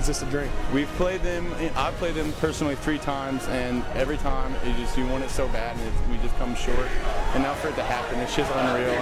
it's just a dream. We've played them, I've played them personally 3 times, and every time you want it so bad, and we just come short. And now for it to happen, it's just unreal.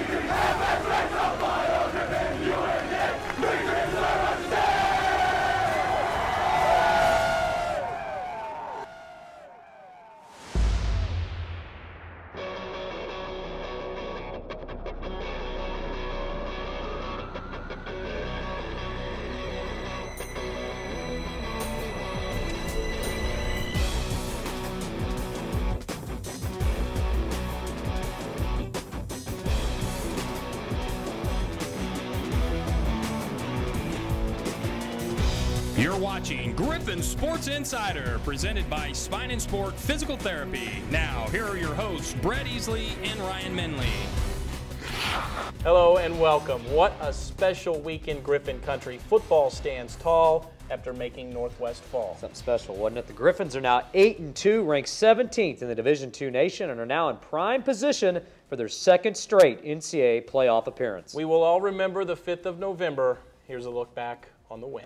You're watching Griffon Sports Insider, presented by Spine and Sport Physical Therapy. Now, here are your hosts, Brett Easley and Ryan Menley. Hello and welcome. What a special week in Griffon country. Football stands tall after making Northwest fall. Something special, wasn't it? The Griffons are now 8-2, ranked 17th in the Division II nation, and are now in prime position for their second straight NCAA playoff appearance. We will all remember the 5th of November. Here's a look back on the win.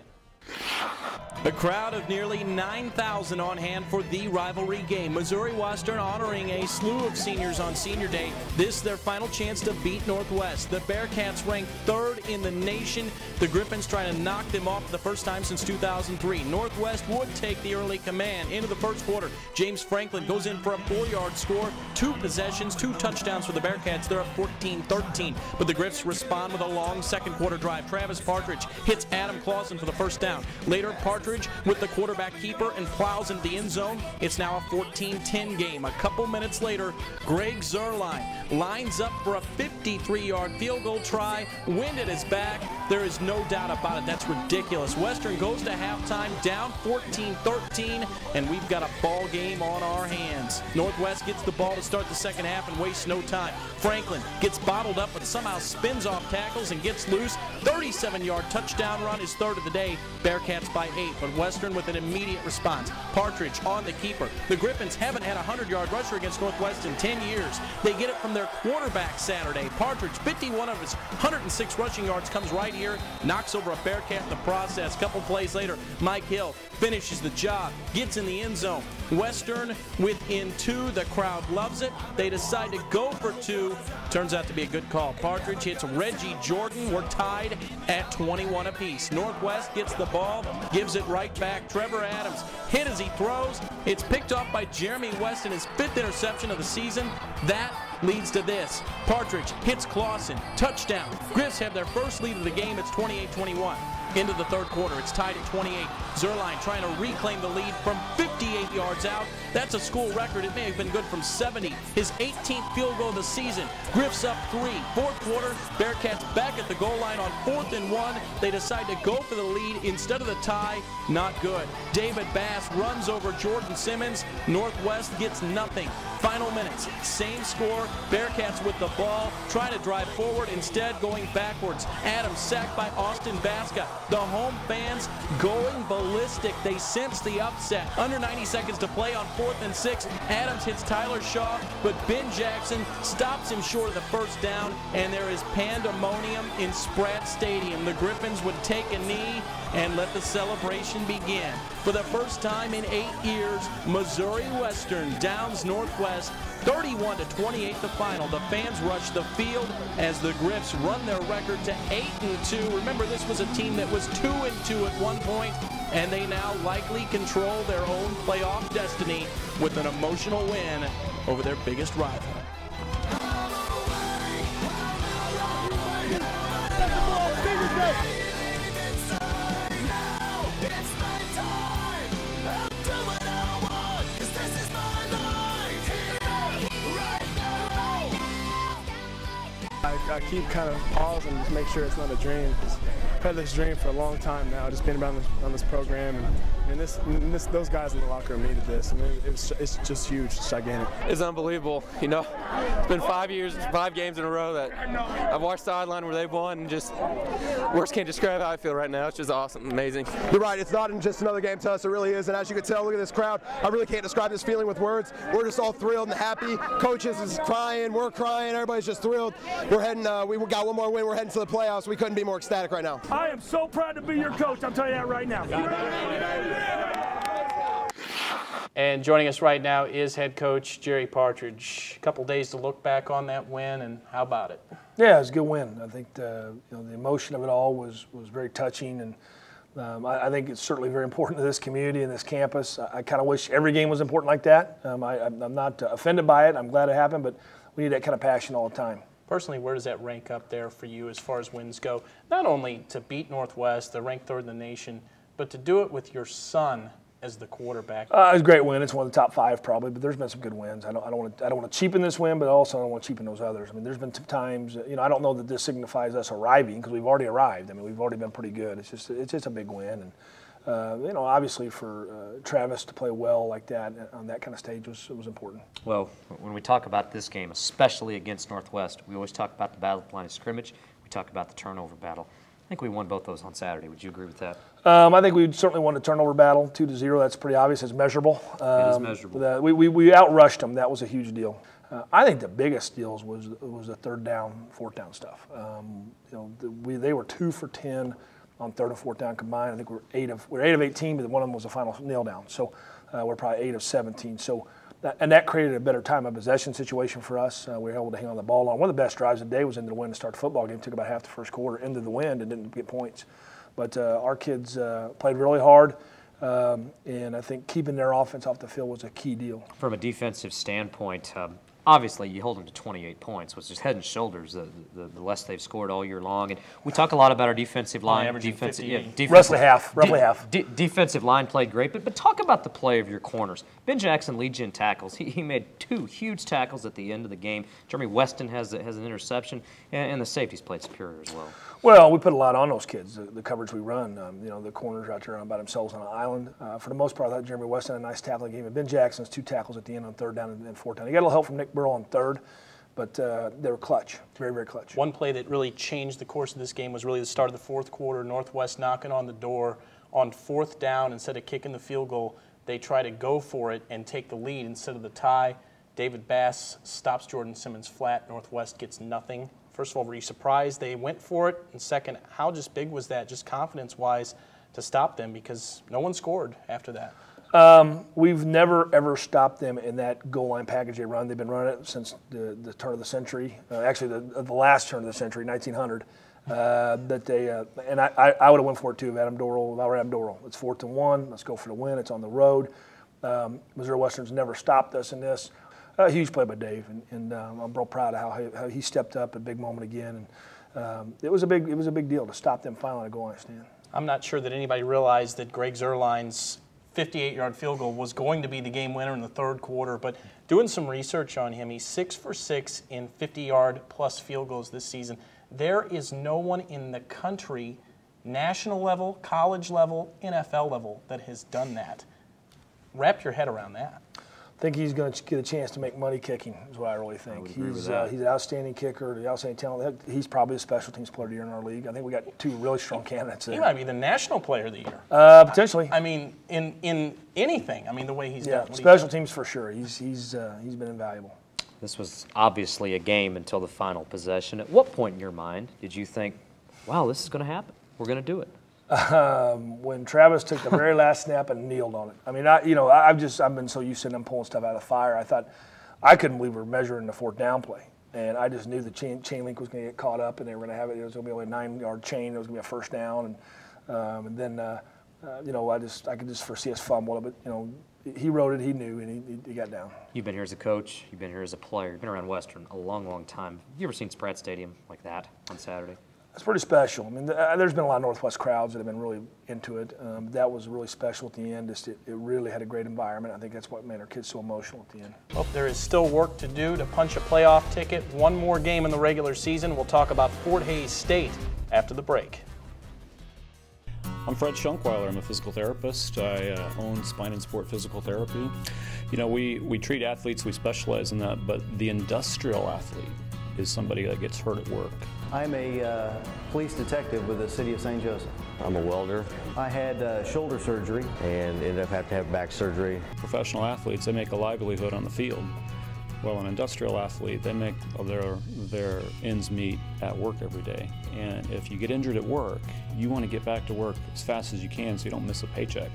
A crowd of nearly 9,000 on hand for the rivalry game. Missouri Western honoring a slew of seniors on Senior Day. This their final chance to beat Northwest. The Bearcats ranked 3rd in the nation. The Griffons trying to knock them off for the first time since 2003. Northwest would take the early command into the first quarter. James Franklin goes in for a 4-yard score. 2 possessions, 2 touchdowns for the Bearcats. They're up 14-13. But the Griffs respond with a long second quarter drive. Travis Partridge hits Adam Clausen for the first down. Later, Partridge with the quarterback keeper and plows into the end zone. It's now a 14-10 game. A couple minutes later, Greg Zerline lines up for a 53-yard field goal try. Wind at his back. There is no doubt about it. That's ridiculous. Western goes to halftime down 14-13, and we've got a ball game on our hands. Northwest gets the ball to start the second half and wastes no time. Franklin gets bottled up but somehow spins off tackles and gets loose. 37-yard touchdown run, is 3rd of the day. Bearcats by 8, but Western with an immediate response. Partridge on the keeper. The Griffons haven't had a 100-yard rusher against Northwest in 10 years. They get it from their quarterback Saturday. Partridge, 51 of his 106 rushing yards, comes right here, knocks over a Bearcat in the process. Couple plays later, Mike Hill finishes the job, gets in the end zone. Western within 2. The crowd loves it. They decide to go for 2. Turns out to be a good call. Partridge hits Reggie Jordan. We're tied at 21 apiece. Northwest gets the ball, gives it right back. Trevor Adams hit as he throws. It's picked off by Jeremy West in his 5th interception of the season. That leads to this. Partridge hits Clausen. Touchdown. Griffs have their first lead of the game. It's 28-21. Into the 3rd quarter. It's tied at 28. Zerline trying to reclaim the lead from 58 yards out. That's a school record. It may have been good from 70. His 18th field goal of the season. Griffs up 3. 4th quarter, Bearcats back at the goal line on 4th and 1. They decide to go for the lead instead of the tie. Not good. David Bass runs over Jordan Simmons. Northwest gets nothing. Final minutes. Same score. Bearcats with the ball. Trying to drive forward. Instead going backwards. Adams sacked by Austin Baska. The home fans going ballistic. They sense the upset. Under 90 seconds to play on 4th and 6. Adams hits Tyler Shaw, but Ben Jackson stops him short of the first down, and there is pandemonium in Spratt Stadium. The Griffons would take a knee and let the celebration begin. For the first time in 8 years, Missouri Western downs Northwest 31-28 the final. The fans rush the field as the Griffs run their record to 8-2. Remember, this was a team that was 2-2 at one point, and they now likely control their own playoff destiny with an emotional win over their biggest rival. I keep kind of pausing to make sure it's not a dream. I've had this dream for a long time now, just being on this program and And those guys in the locker room needed this. I mean, it's just huge. It's gigantic. It's unbelievable. You know, it's been 5 years, 5 games in a row that I've watched sideline where they've won, and just words can't describe how I feel right now. It's just awesome, amazing. You're right. It's not just another game to us. It really is. And as you can tell, look at this crowd. I really can't describe this feeling with words. We're just all thrilled and happy. Coaches is crying. We're crying. Everybody's just thrilled. We're heading. We got one more win. We're heading to the playoffs. We couldn't be more ecstatic right now. I am so proud to be your coach. I'm telling you that right now. And joining us right now is head coach Jerry Partridge. A couple days to look back on that win, and how about it? Yeah, it was a good win. I think the emotion of it all was very touching, and I think it's certainly very important to this community and this campus. I kind of wish every game was important like that. I'm not offended by it. I'm glad it happened, but we need that kind of passion all the time. Personally, where does that rank up there for you as far as wins go? Not only to beat Northwest, they're ranked third in the nation, but to do it with your son as the quarterback. It was a great win. It's one of the top 5 probably, but there's been some good wins. I don't want to cheapen this win, but also I don't want to cheapen those others. I mean, there's been times, I don't know that this signifies us arriving because we've already arrived. I mean, we've already been pretty good. It's just a big win, and obviously for Travis to play well like that on that kind of stage was important. Well, when we talk about this game, especially against Northwest, we always talk about the battle of line of scrimmage. We talk about the turnover battle. I think we won both those on Saturday. Would you agree with that? I think we certainly won the turnover battle, 2-0. That's pretty obvious. It's measurable. It is measurable. We outrushed them. That was a huge deal. I think the biggest deals was the 3rd down, 4th down stuff. They were 2 for 10 on 3rd and 4th down combined. I think we're 8 of 18, but one of them was a final nail down. So we're probably 8 of 17. So. And that created a better time of possession situation for us. We were able to hang on the ball long. One of the best drives of the day was into the wind to start the football game. Took about half the first quarter into the wind and didn't get points. But our kids played really hard, and I think keeping their offense off the field was a key deal. From a defensive standpoint, obviously you hold them to 28 points, which is head and shoulders the less they've scored all year long. And we talk a lot about our defensive line. Roughly half. Defensive line played great, but talk about the play of your corners. Ben Jackson leads you in tackles. He made 2 huge tackles at the end of the game. Jeremy Weston has an interception, and the safeties played superior as well. Well, we put a lot on those kids, the coverage we run. The corners out there by themselves on an island. For the most part, I thought Jeremy Weston had a nice tackling game. And Ben Jackson's 2 tackles at the end on 3rd down and 4th down. He got a little help from Nick Burrell on 3rd, but they were clutch, very, very clutch. One play that really changed the course of this game was really the start of the 4th quarter. Northwest knocking on the door on 4th down. Instead of kicking the field goal, they try to go for it and take the lead instead of the tie. David Bass stops Jordan Simmons flat. Northwest gets nothing. First of all, were you surprised they went for it? And second, how just big was that, just confidence-wise, to stop them? Because no one scored after that. We've never, ever stopped them in that goal line package they run. They've been running it since the turn of the century, actually the last turn of the century, 1900. And I would have went for it too if Adam Dorrell, if I were Adam Dorrell. It's 4th and 1. Let's go for the win. It's on the road. Missouri Western's never stopped us in this. A huge play by Dave, and I'm real proud of how he stepped up at a big moment again. And it was a big deal to stop them finally on a goal line stand. I'm not sure that anybody realized that Greg Zerline's 58-yard field goal was going to be the game winner in the 3rd quarter, but doing some research on him, he's 6 for 6 in 50-yard plus field goals this season. There is no one in the country, national level, college level, NFL level, that has done that. Wrap your head around that. I think he's going to get a chance to make money kicking, is what I really think. He's an outstanding kicker, the outstanding talent. He's probably a special teams player of the year in our league. I think we got 2 really strong candidates there. He might be the national player of the year. Potentially. I mean, in anything. I mean, the way he's done. Special teams for sure. He's been invaluable. This was obviously a game until the final possession. At what point in your mind did you think, wow, this is going to happen? We're going to do it? When Travis took the very last snap and kneeled on it. I mean, I've been so used to them pulling stuff out of the fire. I couldn't believe we were measuring the 4th down play, and I just knew the chain link was going to get caught up, and they were going to have it. It was going to be only a 9-yard chain. It was going to be a 1st down, and then I could just foresee us fumble it. But he wrote it, he knew, and he got down. You've been here as a coach. You've been here as a player. You've been around Western a long, long time. You ever seen Spratt Stadium like that on Saturday? It's pretty special. I mean, there's been a lot of Northwest crowds that have been really into it. That was really special at the end. It really had a great environment. I think that's what made our kids so emotional at the end. Well, there is still work to do to punch a playoff ticket. One more game in the regular season. We'll talk about Fort Hays State after the break. I'm Fred Schunkweiler. I'm a physical therapist. I own Spine and Sport Physical Therapy. You know, we treat athletes, we specialize in that, but the industrial athlete is somebody that gets hurt at work. I'm a police detective with the city of St. Joseph. I'm a welder. I had shoulder surgery. And ended up having to have back surgery. Professional athletes, they make a livelihood on the field. Well, an industrial athlete, they make their ends meet at work every day. And if you get injured at work, you want to get back to work as fast as you can so you don't miss a paycheck.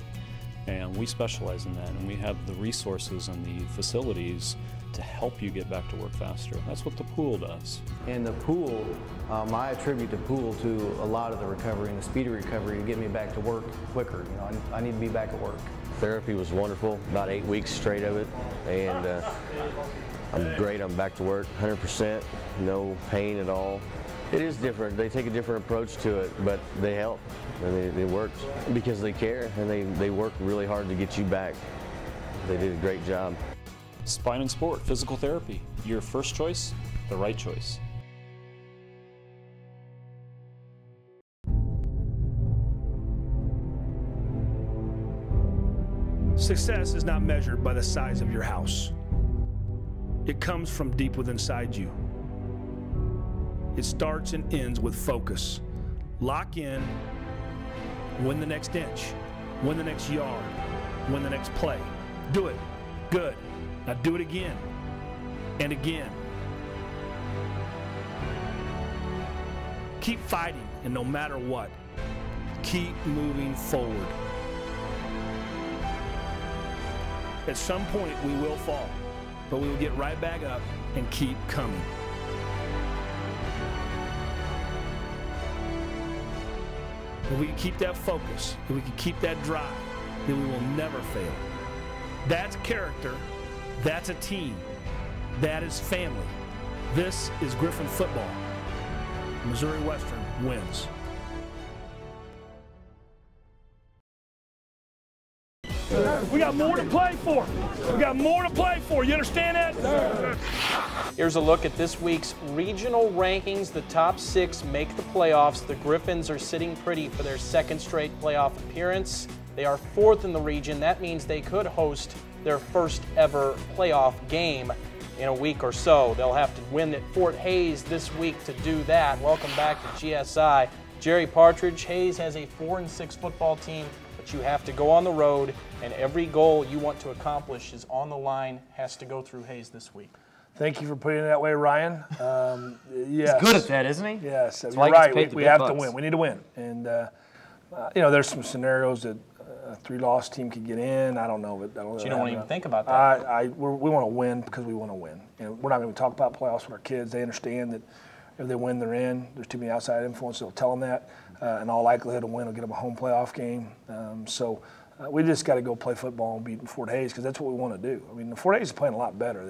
And we specialize in that, and we have the resources and the facilities to help you get back to work faster. That's what the pool does. And the pool, I attribute the pool to a lot of the recovery and the speedy recovery to get me back to work quicker. You know, I need to be back at work. Therapy was wonderful, about 8 weeks straight of it, and I'm great. I'm back to work, 100%, no pain at all. It is different. They take a different approach to it, but they help, and it works because they care, and they work really hard to get you back. They did a great job. Spine and Sport Physical Therapy, your first choice, the right choice. Success is not measured by the size of your house. It comes from deep within inside you. It starts and ends with focus. Lock in, win the next inch, win the next yard, win the next play. Do it. Good. Now do it again and again. Keep fighting, and no matter what, keep moving forward. At some point, we will fall, but we will get right back up and keep coming. If we can keep that focus, if we can keep that drive, then we will never fail. That's character. That's a team. That is family. This is Griffon football. Missouri Western wins. We got more to play for. We got more to play for. You understand that? Here's a look at this week's regional rankings. The top 6 make the playoffs. The Griffons are sitting pretty for their second straight playoff appearance. They are 4th in the region. That means they could host their first ever playoff game in a week or so. They'll have to win at Fort Hays this week to do that. Welcome back to GSI. Jerry Partridge, Hays has a 4-6 football team, but you have to go on the road, and every goal you want to accomplish is on the line, has to go through Hays this week. Thank you for putting it that way, Ryan. Yes. He's good at that, isn't he? Yes, That's you're right. We have to win. We need to win. And, you know, there's some scenarios that a 3-loss team could get in. I don't know. But you don't even think about that. We want to win because we want to win. And we're not going to talk about playoffs with our kids. They understand that if they win, they're in. There's too many outside influences that will tell them that. In all likelihood, a win will get them a home playoff game. We just got to go play football and beat Fort Hays because that's what we want to do. I mean, Fort Hays is playing a lot better.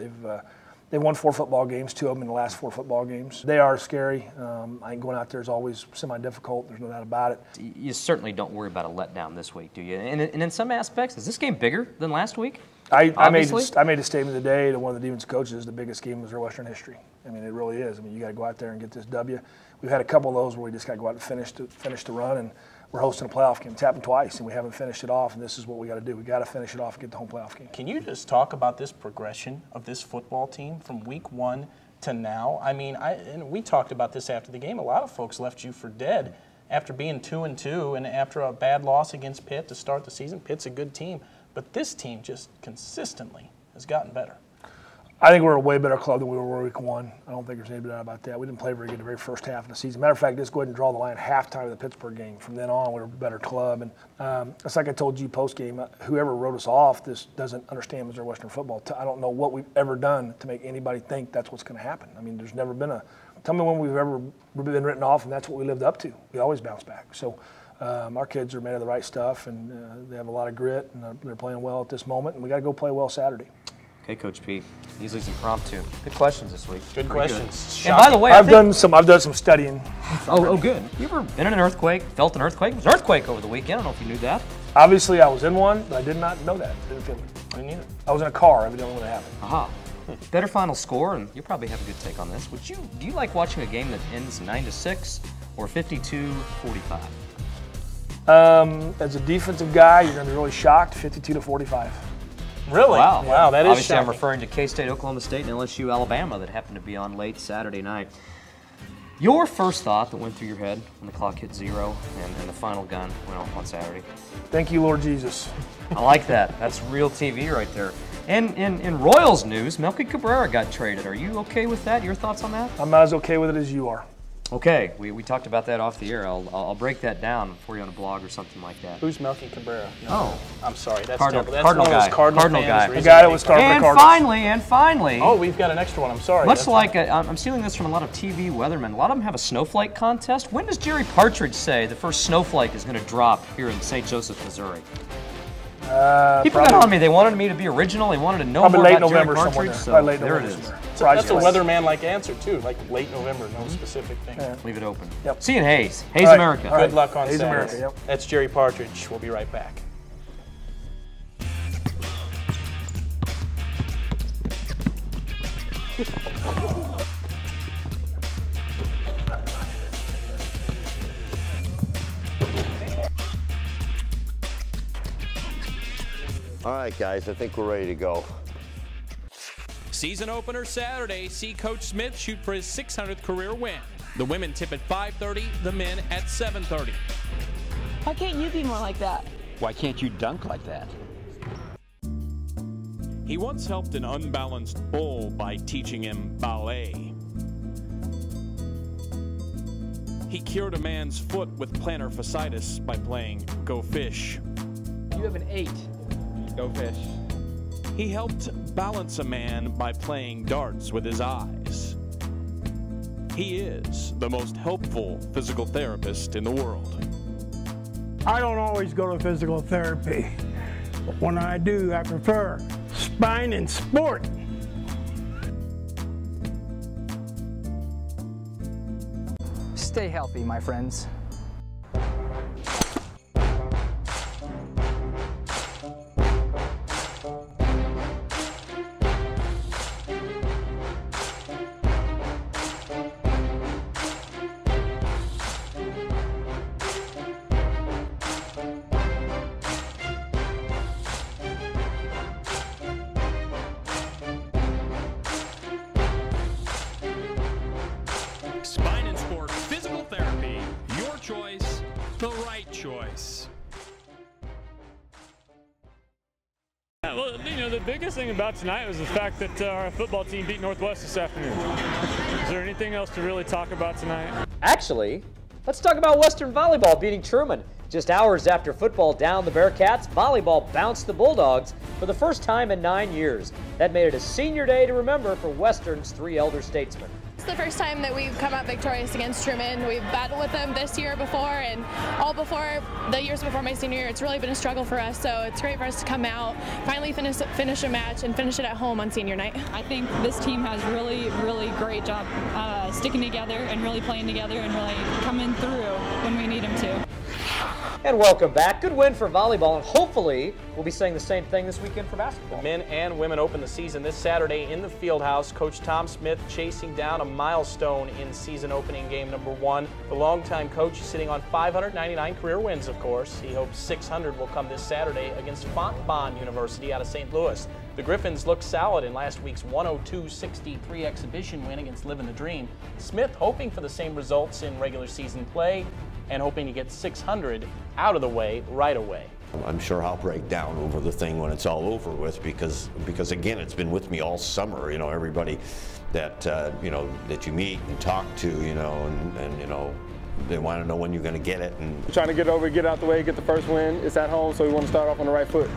They've won 4 football games, 2 of them in the last 4 football games. They are scary. I think going out there is always semi-difficult. There's no doubt about it. You certainly don't worry about a letdown this week, do you? And in some aspects, is this game bigger than last week? I made a statement today to one of the defense coaches, the biggest game in Missouri Western history. I mean, it really is. I mean, you got to go out there and get this W. We've had a couple of those where we just got to go out and finish the run, and we're hosting a playoff game. It's happened twice, and we haven't finished it off, and this is what we got to do. We got to finish it off and get the home playoff game. Can you just talk about this progression of this football team from week 1 to now? I mean, and we talked about this after the game. A lot of folks left you for dead after being 2-2 and after a bad loss against Pitt to start the season. Pitt's a good team, but this team just consistently has gotten better. I think we're a way better club than we were week 1. I don't think there's any doubt about that. We didn't play very good the very first half of the season. Matter of fact, just go ahead and draw the line halftime of the Pittsburgh game. From then on, we were a better club. And it's like I told you post-game, whoever wrote us off, this doesn't understand Missouri Western football. I don't know what we've ever done to make anybody think that's what's going to happen. I mean, there's never been tell me when we've ever been written off, and that's what we lived up to. We always bounce back. So our kids are made of the right stuff, and they have a lot of grit, and they're playing well at this moment, and we got to go play well Saturday. Okay, Coach Pete. Easily impromptu. Good questions this week. Good questions. Good. And by the way, I've done some studying. Oh, good. You ever been in an earthquake? Felt an earthquake? It was an earthquake over the weekend. I don't know if you knew that. Obviously, I was in one, but I did not know that. Didn't feel it. Me neither. I was in a car, evidently, when it happened. Aha. Better final score, and you probably have a good take on this. Do you like watching a game that ends 9-6 or 52-45? As a defensive guy, you're going to be really shocked, 52-45. Really? Wow. Wow, that is Obviously, shocking. I'm referring to K-State, Oklahoma State, and LSU, Alabama that happened to be on late Saturday night. Your first thought that went through your head when the clock hit 0 and the final gun went off on Saturday? Thank you, Lord Jesus. I like that. That's real TV right there. And in Royals news, Melky Cabrera got traded. Are you okay with that? Your thoughts on that? I'm as okay with it as you are. Okay, we talked about that off the air. I'll break that down for you on a blog or something like that. Who's Melky Cabrera? No. Oh. I'm sorry. That's Cardinal- terrible. That's Cardinal one of those guy. Cardinal guy. The guy that was starting the Cardinals. And finally. Oh, we've got an extra one. I'm sorry. Much like, I'm stealing this from a lot of TV weathermen. A lot of them have a snowflake contest. When does Jerry Partridge say the first snowflake is going to drop here in St. Joseph, Missouri? People got on me. They wanted me to be original. They wanted to know more about Jerry Partridge. So there it is. That's a weatherman-like answer, too. Like late November, no specific thing. Yeah. Leave it open. Yep. See you in Hayes. Hayes, America. Good luck on Hayes, Saturday. America, yep. That's Jerry Partridge. We'll be right back. All right, guys, I think we're ready to go. Season opener Saturday. See Coach Smith shoot for his 600th career win. The women tip at 5:30, the men at 7:30. Why can't you be more like that? Why can't you dunk like that? He once helped an unbalanced bull by teaching him ballet. He cured a man's foot with plantar fasciitis by playing Go Fish. You have an 8. Go Fish. He helped balance a man by playing darts with his eyes. He is the most helpful physical therapist in the world. I don't always go to physical therapy, but when I do, I prefer Spine and Sport. Stay healthy, my friends. Spine and Sport Physical Therapy. Your choice, the right choice. Yeah, well, you know, the biggest thing about tonight was the fact that our football team beat Northwest this afternoon. Is there anything else to really talk about tonight? Actually, let's talk about Western Volleyball beating Truman. Just hours after football downed the Bearcats, volleyball bounced the Bulldogs for the first time in 9 years. That made it a senior day to remember for Western's 3 elder statesmen. It's the first time that we've come out victorious against Truman. We've battled with them this year before and all before the years before my senior year. It's really been a struggle for us, so it's great for us to come out, finally finish a match and finish it at home on senior night. I think this team has really great job sticking together and really playing together and really coming through when we need them to. And welcome back. Good win for volleyball, and hopefully we'll be saying the same thing this weekend for basketball. The men and women open the season this Saturday in the Fieldhouse. Coach Tom Smith chasing down a milestone in season opening game number 1. The longtime coach is sitting on 599 career wins, of course. He hopes 600 will come this Saturday against Fontbonne University out of St. Louis. The Griffons looked solid in last week's 102-63 exhibition win against Living the Dream. Smith hoping for the same results in regular season play and hoping to get 600 out of the way right away. I'm sure I'll break down over the thing when it's all over with because again, it's been with me all summer. You know, everybody that you know that you meet and talk to, you know, and you know, they want to know when you're going to get it. And we're trying to get over, get out the way, get the first win. It's at home, so we want to start off on the right foot.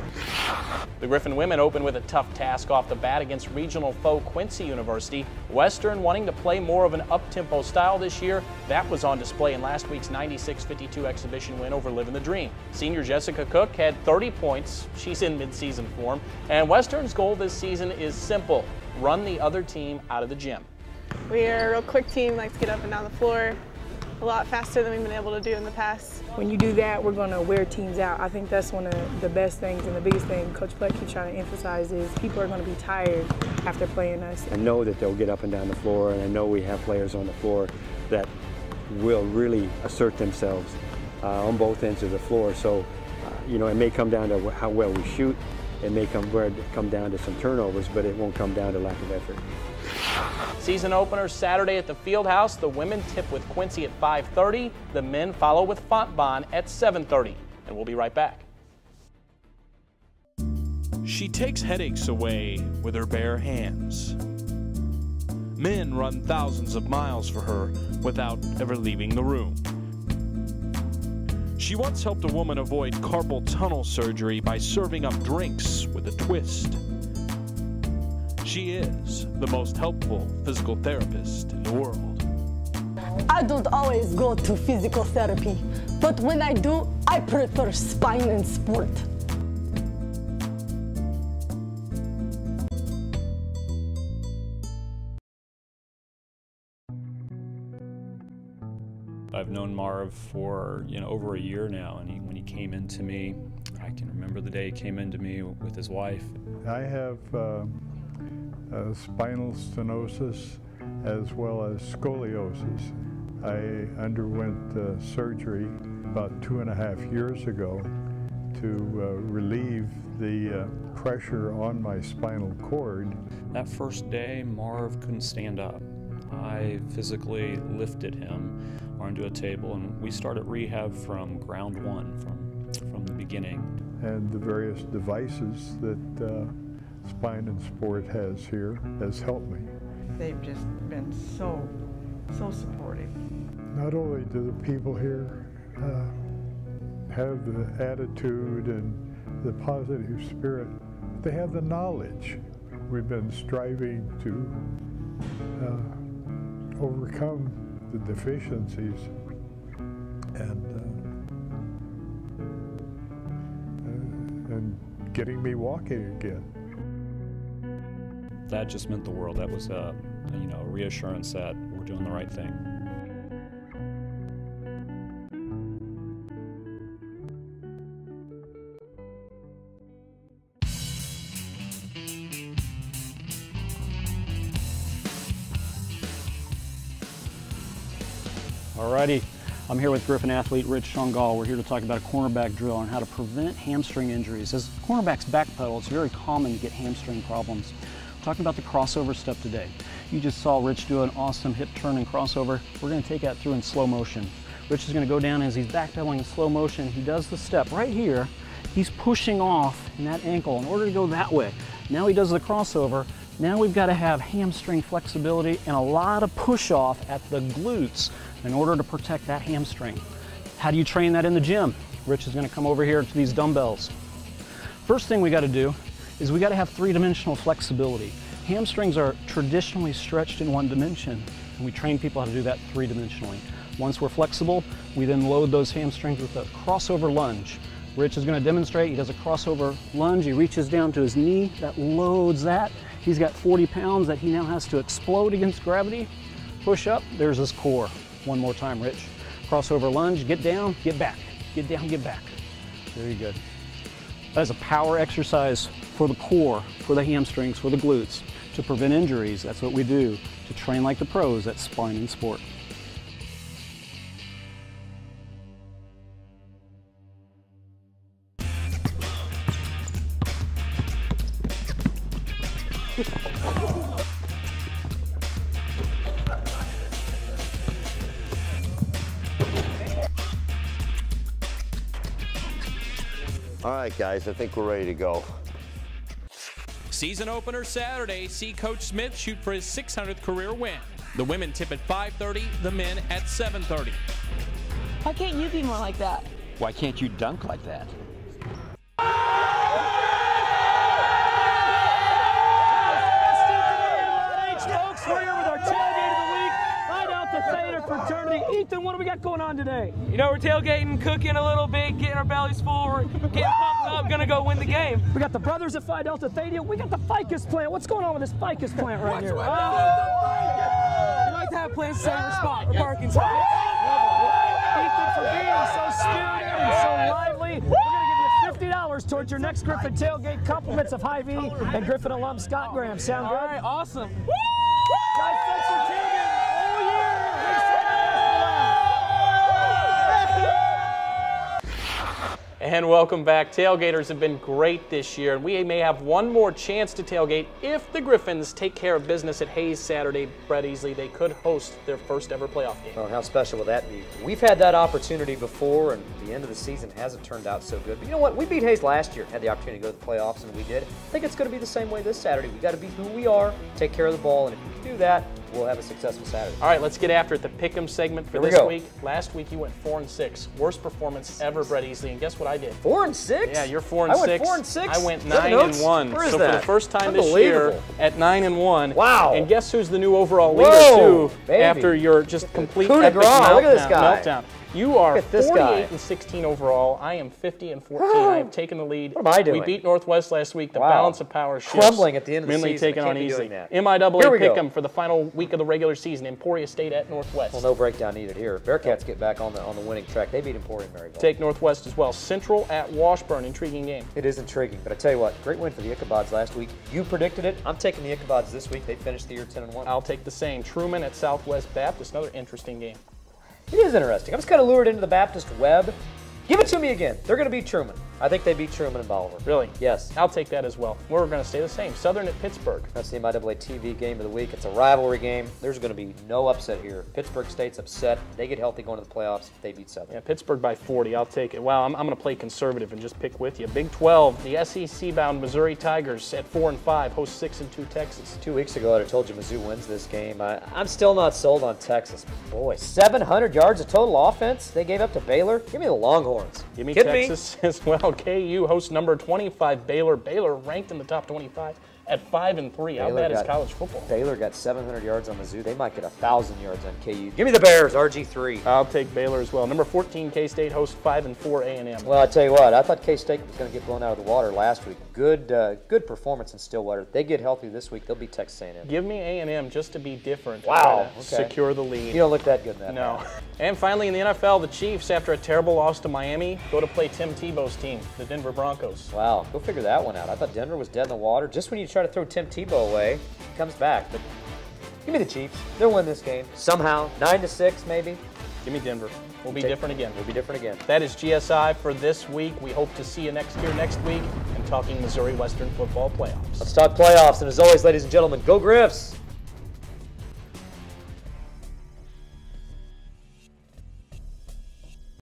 The Griffon women open with a tough task off the bat against regional foe Quincy University. Western wanting to play more of an up-tempo style this year. That was on display in last week's 96-52 exhibition win over Living the Dream. Senior Jessica Cook had 30 points. She's in mid-season form. And Western's goal this season is simple: run the other team out of the gym. We are a real quick team, likes to get up and down the floor a lot faster than we've been able to do in the past. When you do that, we're going to wear teams out. I think that's one of the best things and the biggest thing Coach Pleck keeps trying to emphasize is people are going to be tired after playing us. I know that they'll get up and down the floor, and I know we have players on the floor that will really assert themselves on both ends of the floor. So, you know, it may come down to how well we shoot. It may come down to some turnovers, but it won't come down to lack of effort. Season opener Saturday at the Fieldhouse. The women tip with Quincy at 5:30. The men follow with Fontbonne at 7:30. And we'll be right back. She takes headaches away with her bare hands. Men run thousands of miles for her without ever leaving the room. She once helped a woman avoid carpal tunnel surgery by serving up drinks with a twist. She is the most helpful physical therapist in the world. I don't always go to physical therapy, but when I do, I prefer spine and sport. I've known Marv for over a year now, and when he came into me, I can remember the day he came into me with his wife. I have spinal stenosis as well as scoliosis. I underwent surgery about 2.5 years ago to relieve the pressure on my spinal cord. That first day, Marv couldn't stand up. I physically lifted him onto a table, and we started rehab from ground one, from the beginning. And the various devices that Spine and Sport has here has helped me. They've just been so supportive. Not only do the people here have the attitude and the positive spirit, they have the knowledge. We've been striving to overcome the deficiencies and getting me walking again. That just meant the world. That was a reassurance that we're doing the right thing. Alrighty, I'm here with Griffon athlete Rich Shongal. We're here to talk about a cornerback drill and how to prevent hamstring injuries. As cornerbacks backpedal, it's very common to get hamstring problems. We're talking about the crossover step today. You just saw Rich do an awesome hip turn and crossover. We're going to take that through in slow motion. Rich is going to go down as he's backpedaling in slow motion. He does the step right here. He's pushing off in that ankle in order to go that way. Now he does the crossover. Now we've got to have hamstring flexibility and a lot of push off at the glutes in order to protect that hamstring. How do you train that in the gym? Rich is going to come over here to these dumbbells. First thing we got to do is we got to have three-dimensional flexibility. Hamstrings are traditionally stretched in one dimension, and we train people how to do that three-dimensionally. Once we're flexible, we then load those hamstrings with a crossover lunge. Rich is going to demonstrate. He does a crossover lunge. He reaches down to his knee. That loads that. He's got 40 pounds that he now has to explode against gravity. Push up. There's his core. One more time, Rich. Crossover lunge. Get down. Get back. Get down. Get back. Very good. That is a power exercise for the core, for the hamstrings, for the glutes, to prevent injuries. That's what we do to train like the pros at Spine and Sport. All right, guys, I think we're ready to go. Season opener Saturday. See Coach Smith shoot for his 600th career win. The women tip at 5:30, the men at 7:30. Why can't you be more like that? Why can't you dunk like that? Folks, we're here with our tailgate of the week. Right out the Theta fraternity. Ethan, what do we got going on today? You know, we're tailgating, cooking a little bit, getting our bellies full. We're getting pumped up, gonna go win the game. We got the brothers at Phi Delta Theta. We got the ficus plant. What's going on with this ficus plant right here? We like to have plants set in our spot, or parking spot. Ethan, for being so spirited and so lively, we're going to give you $50 towards your next Griffon tailgate. Compliments of Hy-Vee and Griffon alum Scott Graham. Sound good? All right, awesome. Guys, thanks for tailgating all year. And welcome back. Tailgaters have been great this year, and we may have one more chance to tailgate if the Griffons take care of business at Hayes Saturday. Brett Easley, they could host their first ever playoff game. Oh, how special will that be? We've had that opportunity before, and the end of the season hasn't turned out so good. But you know what? We beat Hayes last year, had the opportunity to go to the playoffs, and we did. I think it's going to be the same way this Saturday. We got to be who we are, take care of the ball, and if we do that, we'll have a successful Saturday. All right, let's get after it. The Pick'em segment for this week. Last week you went 4-6. Worst performance ever, Brett Easley. And guess what I did? 4-6? Yeah, you're 4-6. I went 4-6. I went 9-1. Where is so that? for the first time this year at 9-1. Wow. And guess who's the new overall leader too? Baby. After your just complete Coup de epic grace. Look at this guy. meltdown. You are 48-16 overall. I am 50-14. I have taken the lead. What am I doing? We beat Northwest last week. The balance of power shifts. Crumbling at the end of the Mainly season. taken I on can't be easy. doing that. MIAA Pick'em for the final week of the regular season. Emporia State at Northwest. Well, no breakdown needed here. Bearcats get back on the winning track. They beat Emporia Maryville. Take Northwest as well. Central at Washburn. Intriguing game. It is intriguing, but I tell you what, great win for the Ichabods last week. You predicted it. I'm taking the Ichabods this week. They finished the year 10-1. I'll take the same. Truman at Southwest Baptist. Another interesting game. It is interesting. I'm just kind of lured into the Baptist web. Give it to me again. They're going to beat Truman. I think they beat Truman and Bolivar. Really? Yes. I'll take that as well. We're going to stay the same. Southern at Pittsburgh. That's the MIAA TV game of the week. It's a rivalry game. There's going to be no upset here. Pittsburgh State's upset. They get healthy going to the playoffs. They beat Southern. Yeah, Pittsburgh by 40. I'll take it. Wow, I'm going to play conservative and just pick with you. Big 12, the SEC-bound Missouri Tigers at 4-5, host 6-2 Texas. 2 weeks ago, I told you Mizzou wins this game. I'm still not sold on Texas. Boy, 700 yards of total offense they gave up to Baylor. Give me the Longhorns. Give me Texas as well. KU hosts number 25 Baylor. Baylor ranked in the top 25 at 5-3. How bad is college football? Baylor got 700 yards on Mizzou. They might get 1,000 yards on KU. Give me the Bears, RG3. I'll take Baylor as well. Number 14 K-State hosts 5-4 A&M. Well, I tell you what, I thought K-State was going to get blown out of the water last week. Good performance in Stillwater. They get healthy this week. They'll beat Texas A&M. Give me A&M just to be different. Wow. Okay. Secure the lead. You don't look that good in that. No. And finally in the NFL, the Chiefs, after a terrible loss to Miami, go to play Tim Tebow's team, the Denver Broncos. Wow. Go figure that one out. I thought Denver was dead in the water. Just when you try to throw Tim Tebow away, he comes back. But give me the Chiefs. They'll win this game. Somehow. 9-6 maybe. Give me Denver. We'll be different again. We'll be different again. That is GSI for this week. We hope to see you next week and talking Missouri Western football playoffs. Let's talk playoffs. And as always, ladies and gentlemen, go Griffs!